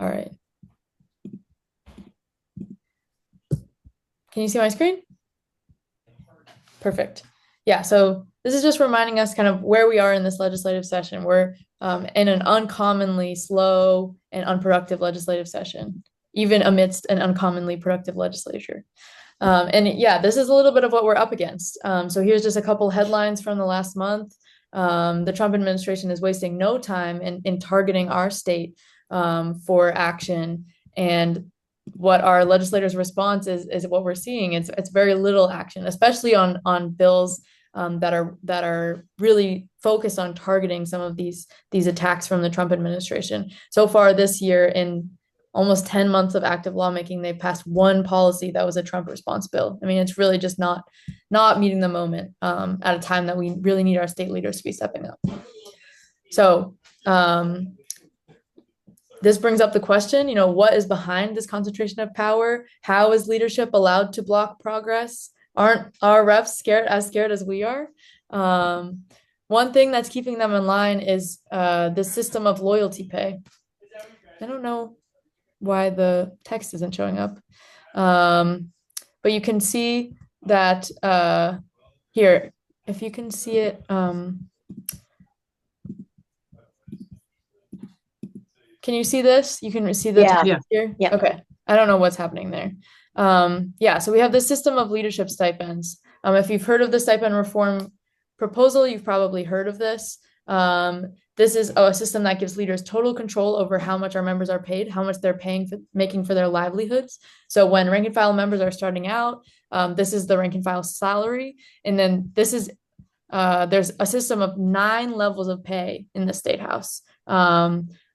All right. Can you see my screen? Perfect. Yeah, so this is just reminding us kind of where we are in this legislative session. We're in an uncommonly slow and unproductive legislative session, even amidst an uncommonly productive legislature. And yeah, this is a little bit of what we're up against. So here's just a couple headlines from the last month. The Trump administration is wasting no time in targeting our state for action. And what our legislators' response is what we're seeing. It's very little action, especially on bills that are really focused on targeting some of these attacks from the Trump administration. So far this year, in almost 10 months of active lawmaking, they passed one policy that was a Trump response bill. I mean, it's really just not meeting the moment at a time that we really need our state leaders to be stepping up. So this brings up the question, what is behind this concentration of power? How is leadership allowed to block progress? Aren't our reps scared as we are? One thing that's keeping them in line is this system of loyalty pay. I don't know why the text isn't showing up. But you can see that here, if you can see it, can you see this? You can see the Yeah. text here? Yeah. Okay. I don't know what's happening there. Yeah, so we have this system of leadership stipends. If you've heard of the stipend reform proposal, you've probably heard of this. This is a system that gives leaders total control over how much our members are paid, how much they're making for their livelihoods. So when rank and file members are starting out, this is the rank and file salary. And then there's a system of 9 levels of pay in the State House.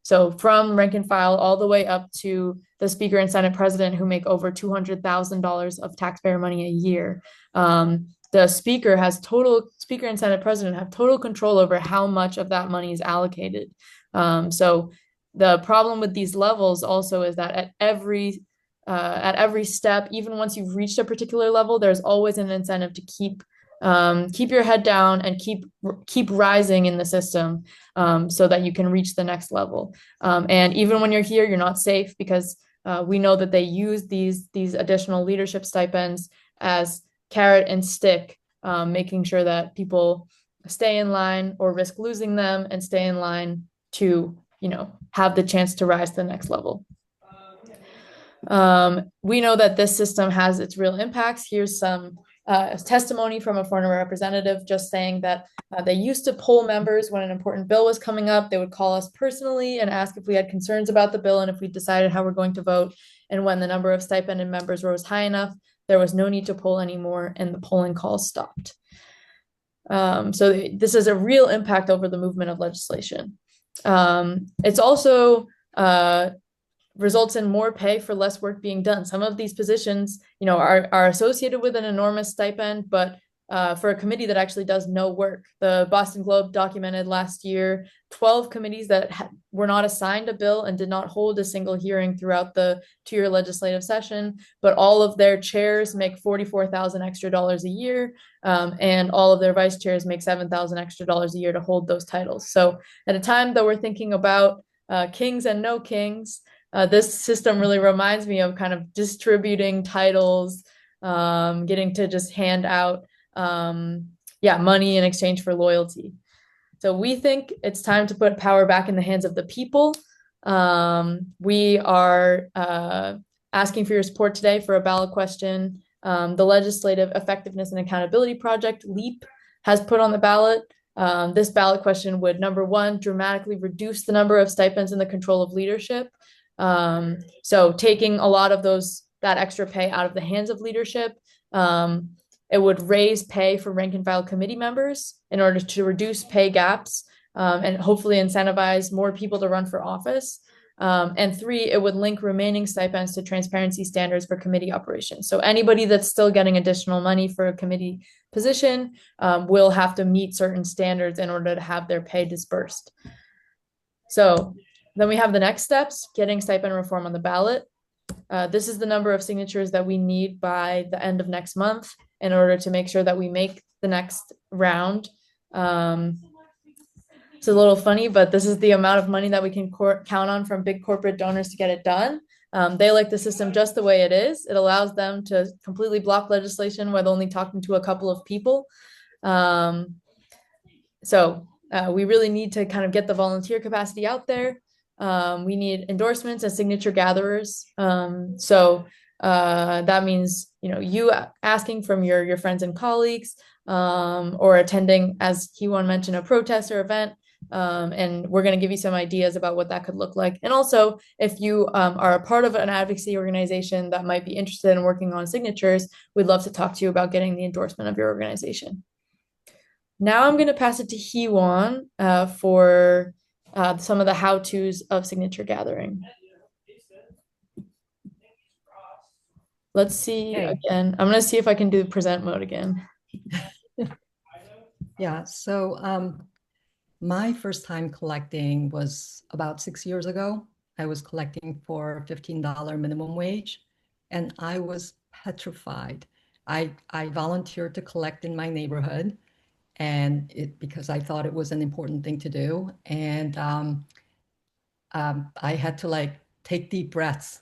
So from rank and file all the way up to the Speaker and Senate President, who make over $200,000 of taxpayer money a year. The Speaker and Senate President have total control over how much of that money is allocated. So the problem with these levels also is that at every step, even once you've reached a particular level, there's always an incentive to keep your head down and keep rising in the system, so that you can reach the next level. And even when you're here, you're not safe, because we know that they use these additional leadership stipends as carrot and stick, making sure that people stay in line or risk losing them and stay in line to, have the chance to rise to the next level. We know that this system has its real impacts. Here's some testimony from a former representative just saying that they used to poll members when an important bill was coming up. They would call us personally and ask if we had concerns about the bill and if we decided how we're going to vote. And when the number of stipended members rose high enough, there was no need to poll anymore, and the polling calls stopped. So this is a real impact over the movement of legislation. It's also results in more pay for less work being done. Some of these positions, are associated with an enormous stipend, but for a committee that actually does no work. The Boston Globe documented last year 12 committees that were not assigned a bill and did not hold a single hearing throughout the 2-year legislative session, but all of their chairs make $44,000 extra a year, and all of their vice chairs make $7,000 extra a year to hold those titles. So at a time that we're thinking about kings and no kings, this system really reminds me of kind of distributing titles, getting to just hand out money in exchange for loyalty. So we think it's time to put power back in the hands of the people. We are asking for your support today for a ballot question. The Legislative Effectiveness and Accountability Project, LEAP, has put on the ballot. This ballot question would, number one, dramatically reduce the number of stipends in the control of leadership. So taking a lot of that extra pay out of the hands of leadership. It would raise pay for rank and file committee members in order to reduce pay gaps, and hopefully incentivize more people to run for office. And 3, it would link remaining stipends to transparency standards for committee operations. So anybody that's still getting additional money for a committee position will have to meet certain standards in order to have their pay dispersed. So then we have the next steps, getting stipend reform on the ballot. This is the number of signatures that we need by the end of next month in order to make sure that we make the next round. It's a little funny, but this is the amount of money that we can count on from big corporate donors to get it done. They like the system just the way it is. It allows them to completely block legislation with only talking to a couple of people. Um, so we really need to kind of get the volunteer capacity out there. We need endorsements and signature gatherers. That means you asking from your friends and colleagues, or attending, as Kiwon mentioned, a protest or event. And we're going to give you some ideas about what that could look like. And also, if you are a part of an advocacy organization that might be interested in working on signatures, we'd love to talk to you about getting the endorsement of your organization. Now I'm going to pass it to Heewon for some of the how-tos of signature gathering. Let's see Hey, again. I'm going to see if I can do the present mode again. yeah. So my first time collecting was about 6 years ago. I was collecting for $15 minimum wage, and I was petrified. I volunteered to collect in my neighborhood, and because I thought it was an important thing to do, and I had to like take deep breaths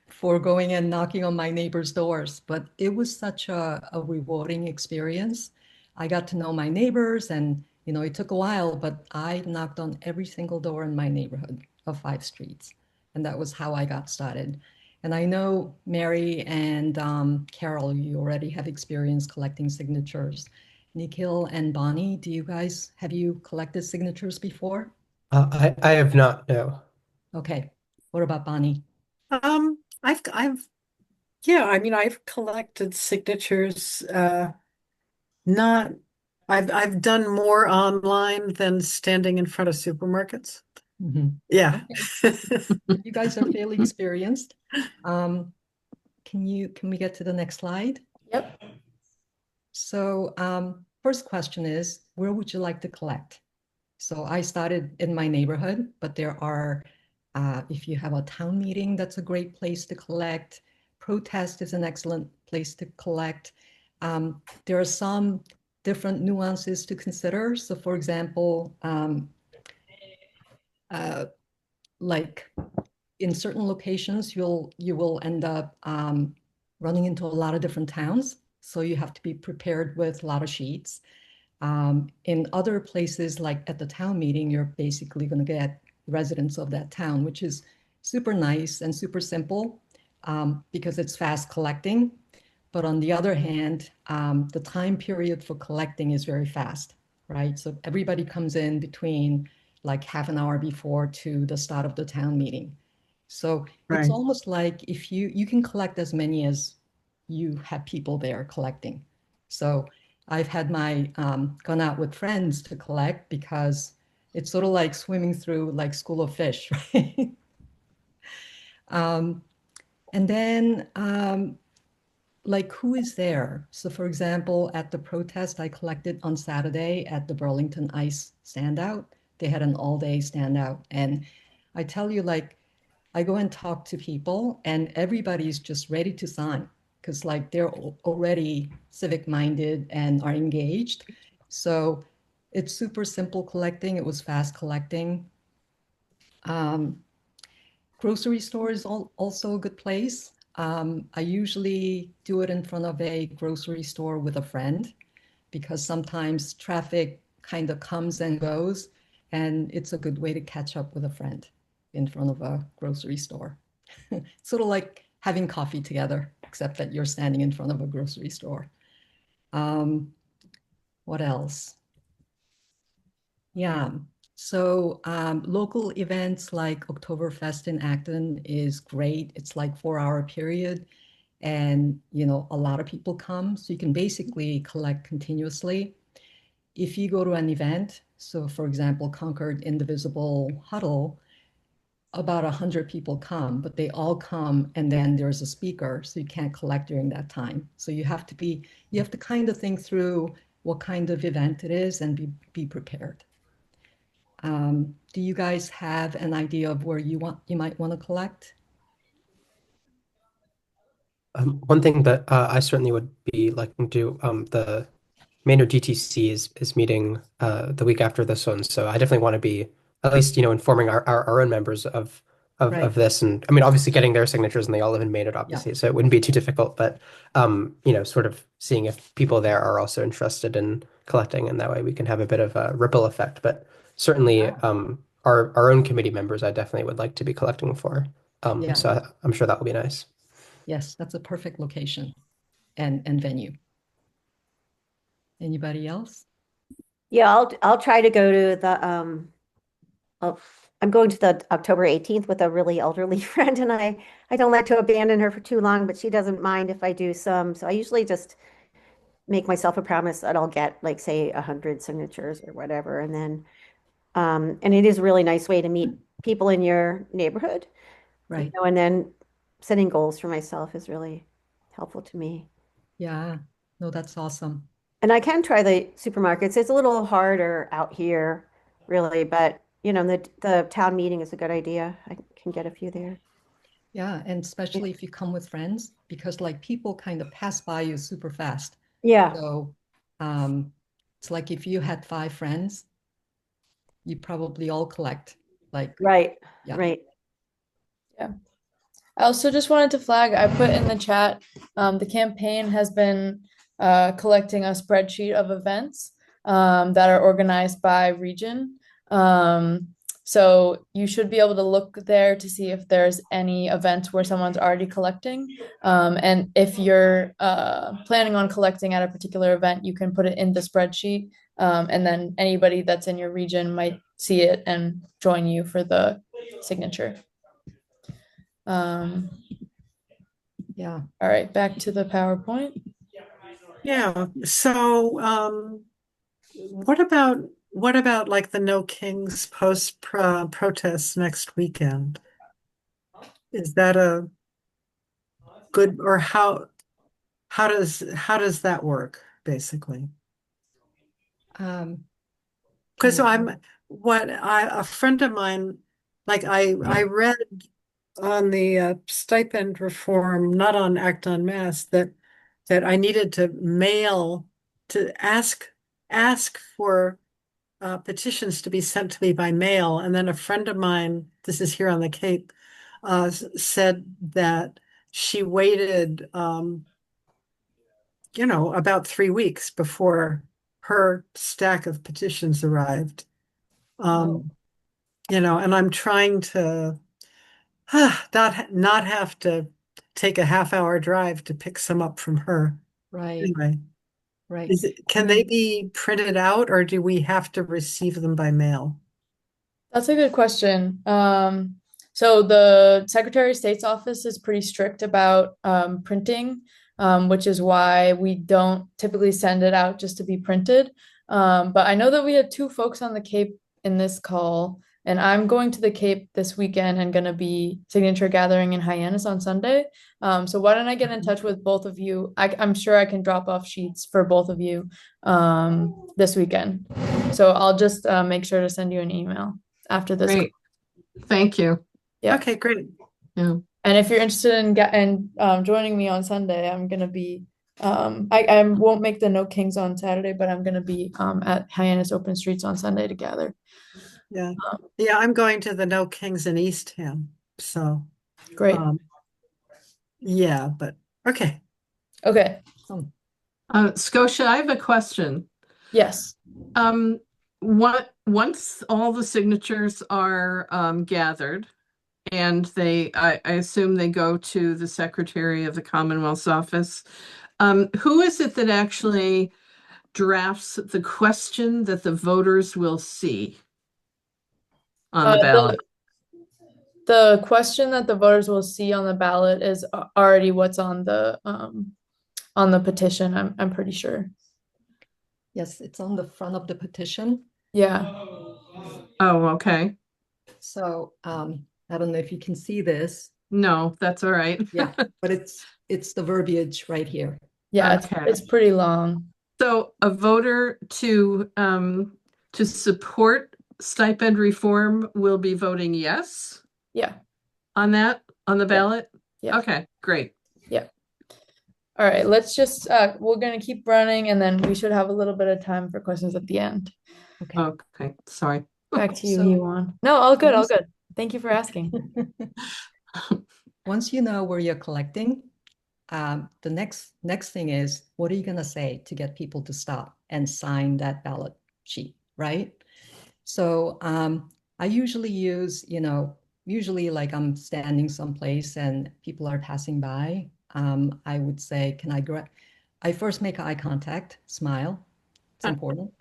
for going and knocking on my neighbors' doors. But it was such a rewarding experience. I got to know my neighbors, and it took a while, but I knocked on every single door in my neighborhood of 5 streets. And that was how I got started. And I know Mary and Carol, you already have experience collecting signatures. Nikhil and Bonnie, have you collected signatures before? I have not, no. Okay. What about Bonnie? Yeah, I mean, I've collected signatures, not, I've done more online than standing in front of supermarkets. Mhm. Yeah. You guys are fairly experienced. Um, can we get to the next slide? Yep. So, first question is, where would you like to collect? So I started in my neighborhood, but if you have a town meeting, that's a great place to collect. Protest is an excellent place to collect. There are some different nuances to consider. So, for example, uh, like in certain locations, you will end up running into a lot of different towns. So you have to be prepared with a lot of sheets. In other places, like at the town meeting, you're basically going to get residents of that town, which is super nice and super simple because it's fast collecting. But on the other hand, the time period for collecting is very fast, right? So everybody comes in between like half an hour before to the start of the town meeting. So it's Right. almost like if you can collect as many as you have people there collecting. So I've had my gone out with friends to collect because it's sort of like swimming through like school of fish, right? um, and then like who is there? So for example, at the protest I collected on Saturday at the Burlington Ice standout, they had an all-day standout. And I tell you, like, I go and talk to people and everybody's just ready to sign because like they're already civic minded and are engaged. So it's super simple collecting. It was fast collecting. Um, Grocery store is also a good place. I usually do it in front of a grocery store with a friend because sometimes traffic kind of comes and goes, and it's a good way to catch up with a friend in front of a grocery store. Sort of like having coffee together, except that you're standing in front of a grocery store. Um, what else? Yeah. So local events like Oktoberfest in Acton is great. It's like 4 hour period and a lot of people come. So you can basically collect continuously. If you go to an event, so for example, Concord Indivisible Huddle, about 100 people come, but they all come and then there's a speaker, so you can't collect during that time. So you have to kind of think through what kind of event it is and be prepared. Do you guys have an idea of where you might want to collect? One thing that I certainly would be liking to do, the Maynard GTC is meeting the week after this one, so I definitely want to be at least, informing our own members Right. of this. And I mean, obviously getting their signatures, and they all live in Maynard, Yeah. obviously, so it wouldn't be too difficult, but sort of seeing if people there are also interested in collecting, and that way we can have a bit of a ripple effect. But certainly our own committee members, I definitely would like to be collecting for. Yeah. So I'm sure that will be nice. Yes, that's a perfect location and venue. Anybody else? Yeah, I'll try to go to the oh, I'm going to the October 18th with a really elderly friend, and I don't like to abandon her for too long, but she doesn't mind if I do some. So I usually just make myself a promise that I'll get, like, say 100 signatures or whatever, and then and it is a really nice way to meet people in your neighborhood, Right. and then setting goals for myself is really helpful to me. Yeah. No, that's awesome. And I can try the supermarkets. It's a little harder out here, really, but the town meeting is a good idea. I can get a few there. Yeah, and especially if you come with friends, because like people kind of pass by you super fast. Yeah, So it's like if you had 5 friends, you probably all collect. Like, right, yeah. right. Yeah. I also just wanted to flag, I put in the chat, the campaign has been collecting a spreadsheet of events that are organized by region. So you should be able to look there to see if there's any events where someone's already collecting. And if you're planning on collecting at a particular event, you can put it in the spreadsheet. And then anybody that's in your region might see it and join you for the signature. Yeah. All right, back to the PowerPoint. Yeah. So, what about like the No Kings post protests next weekend? Is that a good, or how does that work basically? Can Because you, a friend of mine, like I read on the stipend reform, not on Act on Mass, that I needed to mail to ask for petitions to be sent to me by mail. And then a friend of mine, this is here on the Cape, said that she waited, about 3 weeks before her stack of petitions arrived. oh, Um, and I'm trying to not have to take a half-hour drive to pick some up from her. right, Anyway, right. I can they mean, be printed out, or do we have to receive them by mail? That's a good question. So the Secretary of State's office is pretty strict about printing, which is why we don't typically send it out just to be printed. But I know that we had 2 folks on the Cape in this call, and I'm going to the Cape this weekend and going to be signature gathering in Hyannis on Sunday. So why don't I get in touch with both of you? I'm sure I can drop off sheets for both of you this weekend. So I'll just make sure to send you an email after this. Great. Thank you. Yeah. Okay, great. Yeah. And if you're interested in joining me on Sunday, I'm gonna be I won't make the No Kings on Saturday, but I'm gonna be at Hyannis Open Streets on Sunday to gather. Yeah. Yeah, I'm going to the No Kings in Eastham. So, Great. yeah, but okay. Okay. Scotia, I have a question. Yes. Once all the signatures are gathered, and I assume they go to the Secretary of the Commonwealth's office, who is it that actually drafts the question that the voters will see on the ballot? The question that the voters will see on the ballot is already what's on the petition. I'm pretty sure. yes, it's on the front of the petition. Yeah. Oh, okay. So I don't know if you can see this. No, that's all right. Yeah, but it's the verbiage right here. Yeah, Okay. it's pretty long. So a voter to support stipend reform will be voting yes Yeah. on the ballot? Yeah. Okay, great. All right, let's just we're gonna keep running and then we should have a little bit of time for questions at the end. Okay. Okay, sorry. Back to you, So- Hewan. No, all good, all Once- good. Thank you for asking. Once you know where you're collecting, the next thing is, what are you going to say to get people to stop and sign that ballot sheet, right? So I usually use, usually like I'm standing someplace and people are passing by. I would say, I first make eye contact, smile. It's important.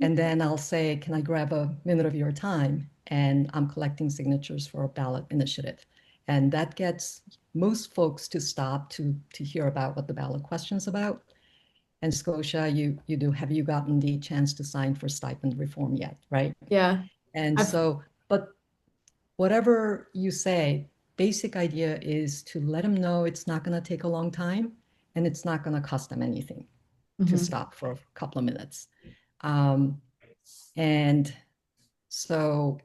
And then I'll say, can I grab a minute of your time? And I'm collecting signatures for a ballot initiative. And that gets most folks to stop to hear about what the ballot question's about. And Scotia, have you gotten the chance to sign for stipend reform yet, right? Yeah. And I've- so, but whatever you say, basic idea is to let them know it's not going to take a long time and it's not going to cost them anything to Mhm. stop for a couple of minutes. And so,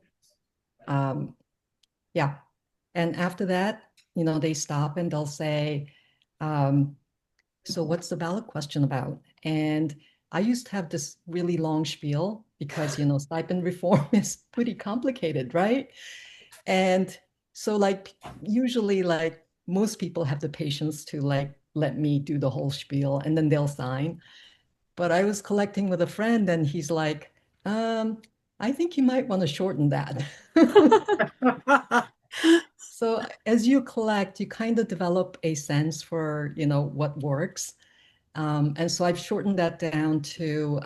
yeah. And after that, they stop and they'll say, so what's the ballot question about? And I used to have this really long spiel because, stipend reform is pretty complicated, right? And so like, usually like most people have the patience to like, let me do the whole spiel and then they'll sign. But I was collecting with a friend and he's like, I think you might want to shorten that. So as you collect, you kind of develop a sense for, what works. And so I've shortened that down to,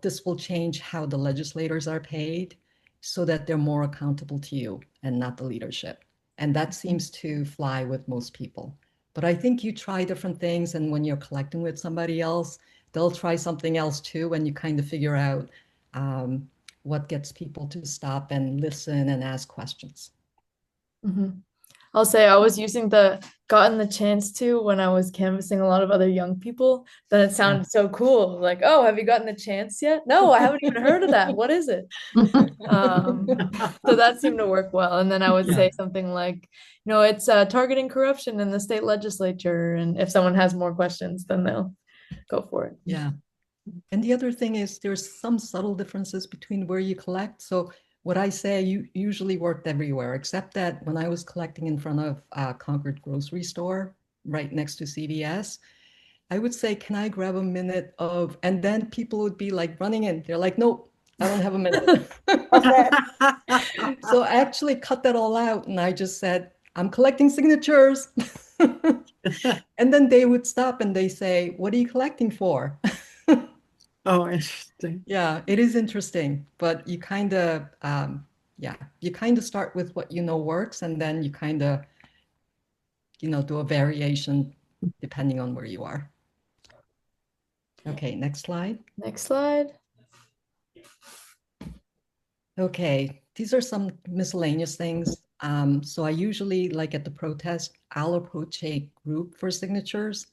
this will change how the legislators are paid so that they're more accountable to you and not the leadership. And that seems to fly with most people. But I think you try different things, and when you're collecting with somebody else, they'll try something else too, and you kind of figure out what gets people to stop and listen and ask questions. Mhm. I'll say I was gotten the chance to when I was canvassing a lot of other young people. Then it sounded so cool. Like, oh, have you gotten the chance yet? No, I haven't even heard of that. What is it? So that seemed to work well. And then I would say something like, it's targeting corruption in the state legislature. And if someone has more questions, then they'll go for it. Yeah. And the other thing is there's some subtle differences between where you collect. So what I say usually worked everywhere, except that when I was collecting in front of Concord grocery store right next to CVS, I would say, can I grab a minute of, and then people would be like running in. They're like, nope, I don't have a minute. So I actually cut that all out and I just said, I'm collecting signatures. And then they would stop and they say, what are you collecting for? Oh, interesting. Yeah, it is interesting, but you kind of, you kind of start with what you know works, and then you kind of, do a variation depending on where you are. Okay, next slide. Next slide. Okay, these are some miscellaneous things. So I usually, like at the protest, I'll approach a group for signatures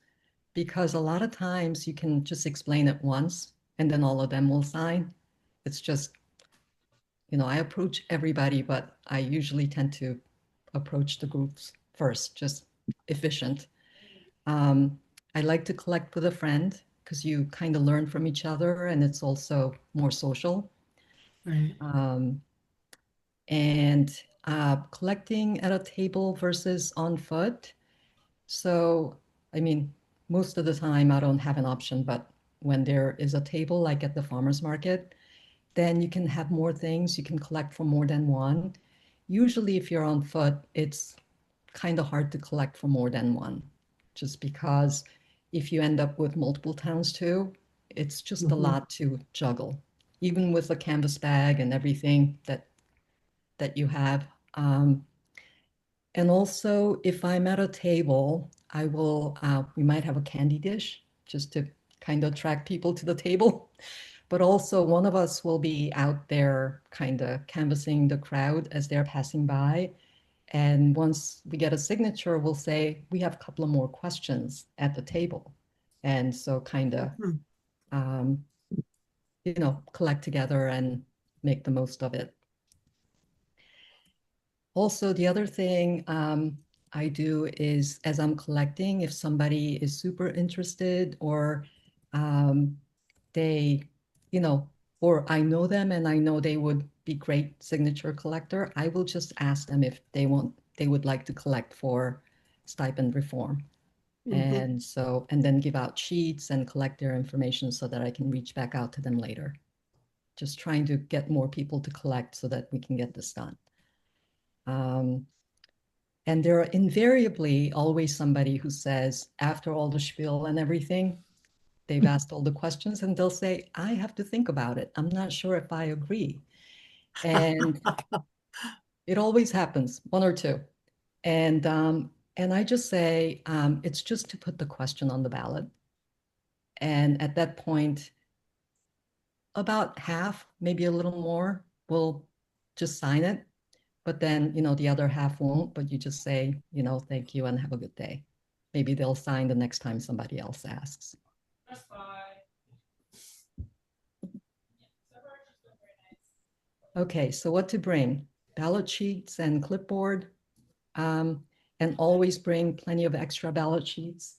because a lot of times you can just explain it once and then all of them will sign. It's just, I approach everybody, but I usually tend to approach the groups first, just efficient. I like to collect with a friend because you kind of learn from each other and it's also more social. Right. And collecting at a table versus on foot. So, I mean, most of the time I don't have an option, but when there is a table, like at the farmer's market, then you can have more things. You can collect from more than one. Usually, if you're on foot, it's kind of hard to collect for more than one, just because if you end up with multiple towns too, it's just a lot to juggle, even with a canvas bag and everything that you have. And also, if I'm at a table, we might have a candy dish just to kind of attract people to the table. But also, one of us will be out there kind of canvassing the crowd as they're passing by. And once we get a signature, we'll say, we have a couple of more questions at the table. And so kind of, collect together and make the most of it. Also, the other thing, I do is as I'm collecting, if somebody is super interested or um, they, you know, or I know them and I know they would be great signature collector, I will just ask them if they would like to collect for stipend reform. And so, and then give out sheets and collect their information so that I can reach back out to them later. Just trying to get more people to collect so that we can get this done. And there are invariably always somebody who says, after all the spiel and everything, they've asked all the questions and they'll say, I have to think about it. I'm not sure if I agree. And it always happens, one or two. And I just say, it's just to put the question on the ballot. And at that point, about half, maybe a little more, will just sign it. But then, the other half won't, but you just say, thank you and have a good day. Maybe they'll sign the next time somebody else asks. Okay, so what to bring? Ballot sheets and clipboard, and always bring plenty of extra ballot sheets.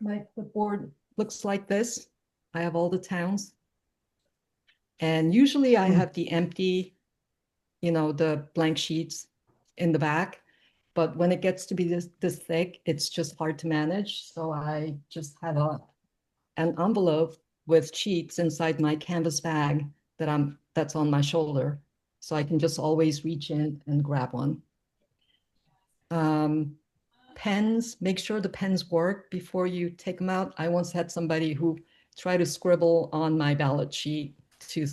My clipboard looks like this. I have all the towns. And usually I have the empty, the blank sheets in the back. But when it gets to be this thick, it's just hard to manage. So I just have an envelope with sheets inside my canvas bag that's on my shoulder. So I can just always reach in and grab one. Pens, make sure the pens work before you take them out. I once had somebody who tried to scribble on my ballot sheet to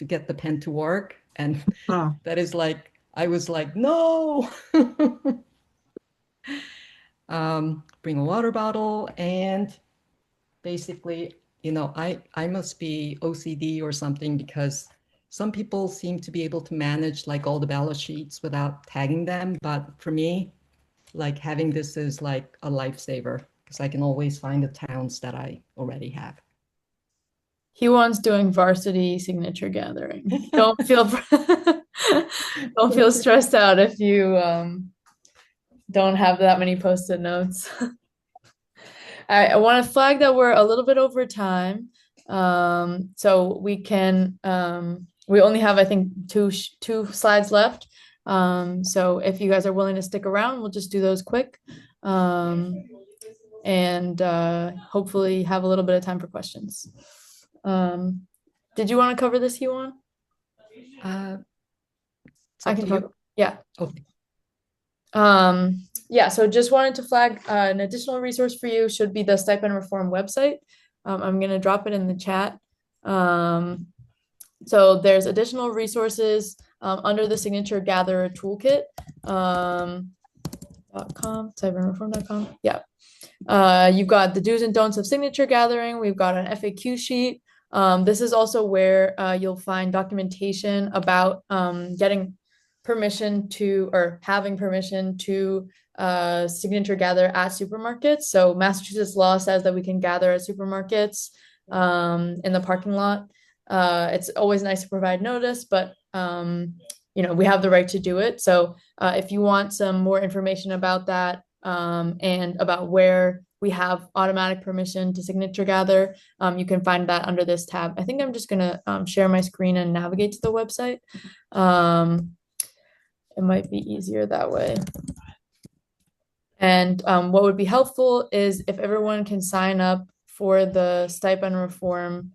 get the pen to work. And that is like, I was like, no. Bring a water bottle and basically, I must be OCD or something because some people seem to be able to manage like all the ballot sheets without tagging them. But for me, like having this is like a lifesaver because I can always find the towns that I already have. He wants doing varsity signature gathering. Don't feel don't feel stressed out if you don't have that many post-it notes. I want to flag that we're a little bit over time. So we can we only have I think two slides left. So if you guys are willing to stick around, we'll just do those quick. And hopefully have a little bit of time for questions. Did you want to cover this, Yuan? I can cover. Yeah. Okay. Yeah, so just wanted to flag an additional resource for you should be the Stipend Reform website. I'm going to drop it in the chat. So there's additional resources under the Signature Gatherer Toolkit. Stipendreform.com. Yeah. You've got the do's and don'ts of signature gathering. We've got an FAQ sheet. This is also where you'll find documentation about getting permission to or having permission to signature gather at supermarkets. So Massachusetts law says that we can gather at supermarkets in the parking lot. It's always nice to provide notice, but we have the right to do it. So if you want some more information about that and about where we have automatic permission to signature gather, you can find that under this tab. I think I'm just going to share my screen and navigate to the website. It might be easier that way. And what would be helpful is if everyone can sign up for the stipend reform.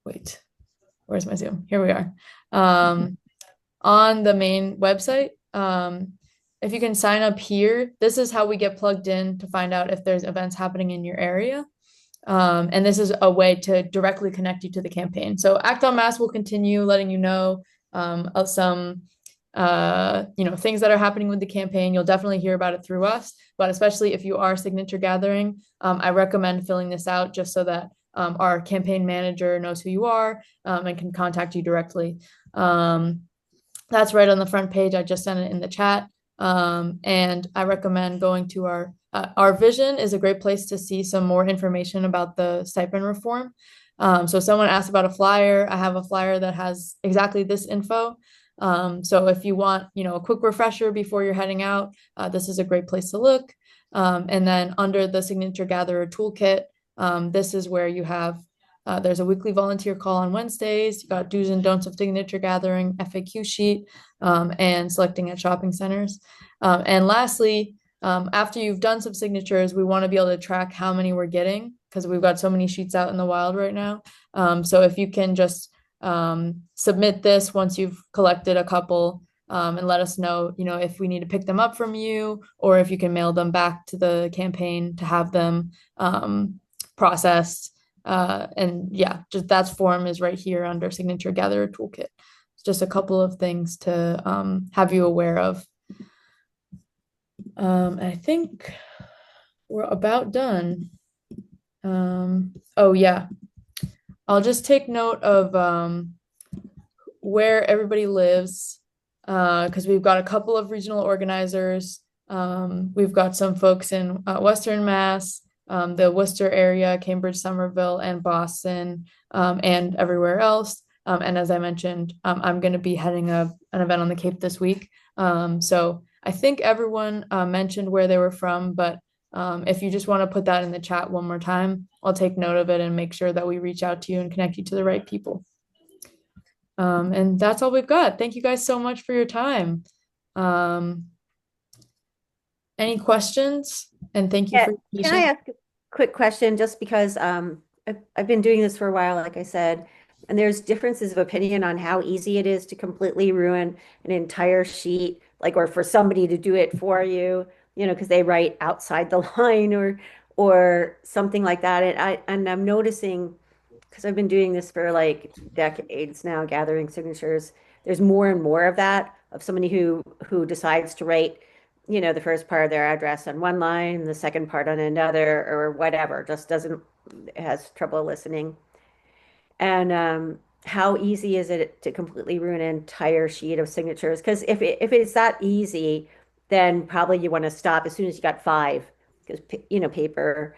Wait, where's my Zoom? Here we are. On the main website, if you can sign up here, this is how we get plugged in to find out if there's events happening in your area. And this is a way to directly connect you to the campaign. So Act on Mass will continue letting you know of some things that are happening with the campaign. You'll definitely hear about it through us, but especially if you are signature gathering, I recommend filling this out just so that our campaign manager knows who you are and can contact you directly. That's right on the front page. I just sent it in the chat. And I recommend going to our vision is a great place to see some more information about the stipend reform. So someone asked about a flyer. I have a flyer that has exactly this info. So if you want, a quick refresher before you're heading out, this is a great place to look. And then under the Signature Gatherer Toolkit, this is where you have there's a weekly volunteer call on Wednesdays. You got do's and don'ts of signature gathering, FAQ sheet, and selecting at shopping centers. And lastly, after you've done some signatures, we want to be able to track how many we're getting because we've got so many sheets out in the wild right now. So if you can just submit this once you've collected a couple, and let us know, if we need to pick them up from you or if you can mail them back to the campaign to have them processed. And yeah, just that form is right here under Signature Gatherer Toolkit. It's just a couple of things to have you aware of. I think we're about done. Oh yeah, I'll just take note of where everybody lives, because we've got a couple of regional organizers. We've got some folks in Western Mass, the Worcester area, Cambridge, Somerville, and Boston, and everywhere else. And as I mentioned, I'm going to be heading an event on the Cape this week. So I think everyone mentioned where they were from, but if you just want to put that in the chat one more time, I'll take note of it and make sure that we reach out to you and connect you to the right people. And that's all we've got. Thank you guys so much for your time. Any questions? And thank you for your Can I patience. ask a quick question? Just because I've been doing this for a while, like I said, and there's differences of opinion on how easy it is to completely ruin an entire sheet, like, or for somebody to do it for you, because they write outside the line or something like that. And I'm noticing, because I've been doing this for like decades now, gathering signatures, there's more and more of that, of somebody who decides to write, the first part of their address on one line, the second part on another, or whatever, just doesn't, has trouble listening. And how easy is it to completely ruin an entire sheet of signatures? Because if it's that easy, then probably you want to stop as soon as you got five, because paper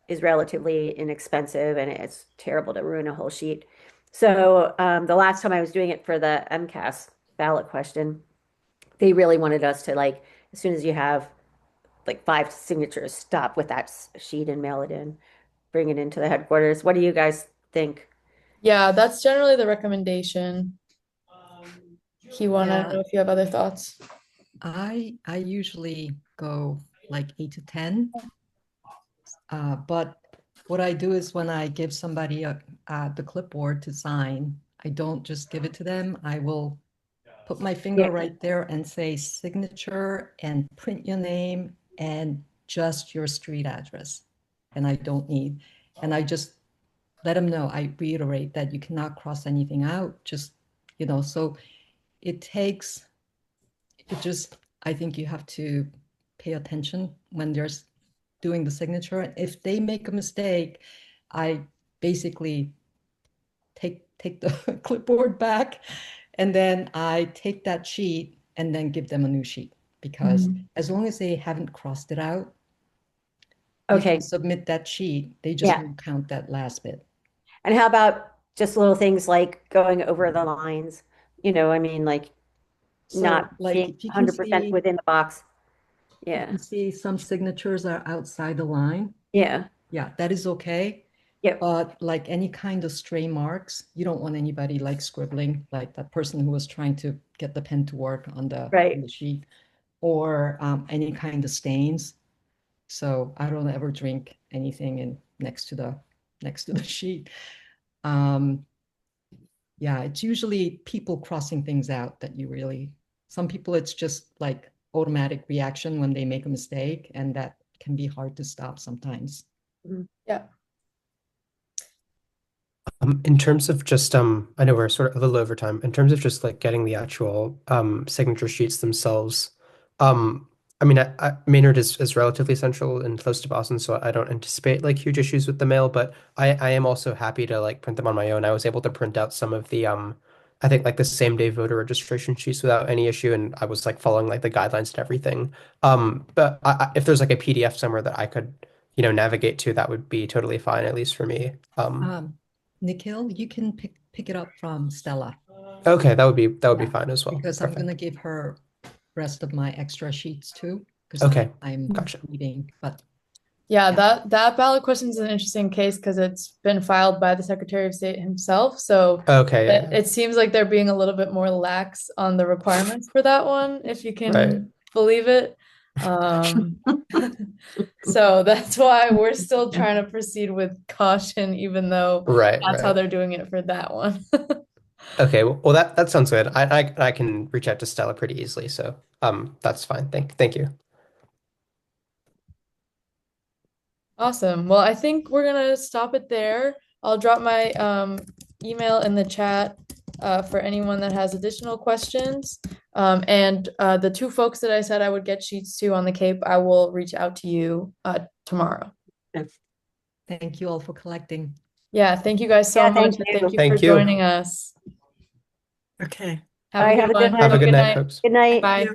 is relatively inexpensive and it's terrible to ruin a whole sheet. So the last time I was doing it for the MCAS ballot question, they really wanted us to, like, as soon as you have like five signatures, stop with that sheet and mail it in, bring it into the headquarters. What do you guys think? Yeah, that's generally the recommendation. Kiwan, I don't Yeah, know if you have other thoughts. I usually go like 8 to 10. But what I do is when I give somebody the clipboard to sign, I don't just give it to them. I will put my finger Yeah. right there and say signature and print your name and just your street address. And I don't need, and I just let them know, I reiterate that you cannot cross anything out. Just, so it takes, it just, I think you have to pay attention when they're doing the signature. If they make a mistake, I basically take the clipboard back, and then I take that sheet and then give them a new sheet, because as long as they haven't crossed it out, you Okay. can submit that sheet. They just Yeah. won't count that last bit. And how about just little things like going over the lines? I mean, like, So not like being if you can 100% see, within the box. you Yeah. can see some signatures are outside the line. Yeah. Yeah, that is okay. Yep. But like any kind of stray marks, you don't want anybody like scribbling, like that person who was trying to get the pen to work on the Right. sheet, or any kind of stains. So I don't ever drink anything in next to the sheet. Um, yeah, it's usually people crossing things out that you really, some people it's just like automatic reaction when they make a mistake, and that can be hard to stop sometimes. Yeah. In terms of just I know we're sort of a little over time. In terms of just like getting the actual signature sheets themselves, I mean, Maynard is relatively central and close to Boston, so I don't anticipate like huge issues with the mail. But I am also happy to like print them on my own. I was able to print out some of the I think like the same day voter registration sheets without any issue, and I was like following like the guidelines and everything. But if there's like a PDF somewhere that I could navigate to, that would be totally fine, at least for me. Nikhil, you can pick it up from Stella. Okay, that would be Yeah. fine as well. Because I'm Perfect. gonna give her rest of my extra sheets too, because Okay, I'm gotcha. leaving, but Yeah, Yeah. that ballot question is an interesting case because it's been filed by the Secretary of State himself. So Okay, yeah, it seems like they're being a little bit more lax on the requirements for that one, if you yeah. Right. can believe it. Um, so that's why we're still trying to proceed with caution, even though Right, that's how right. they're doing it for that one. Okay, well that sounds good. I can reach out to Stella pretty easily, so that's fine. Thank you. Awesome. Well, I think we're gonna stop it there. I'll drop my email in the chat for anyone that has additional questions. And the two folks that I said I would get sheets to on the Cape, I will reach out to you tomorrow. thank you all for collecting. Yeah, thank you guys so Yeah, much, thank and thank you. you for Thank you. joining us. Okay. Have All a right, good have a good one. night. Have Have a a good good night, night. folks. Good night. Bye. Yeah.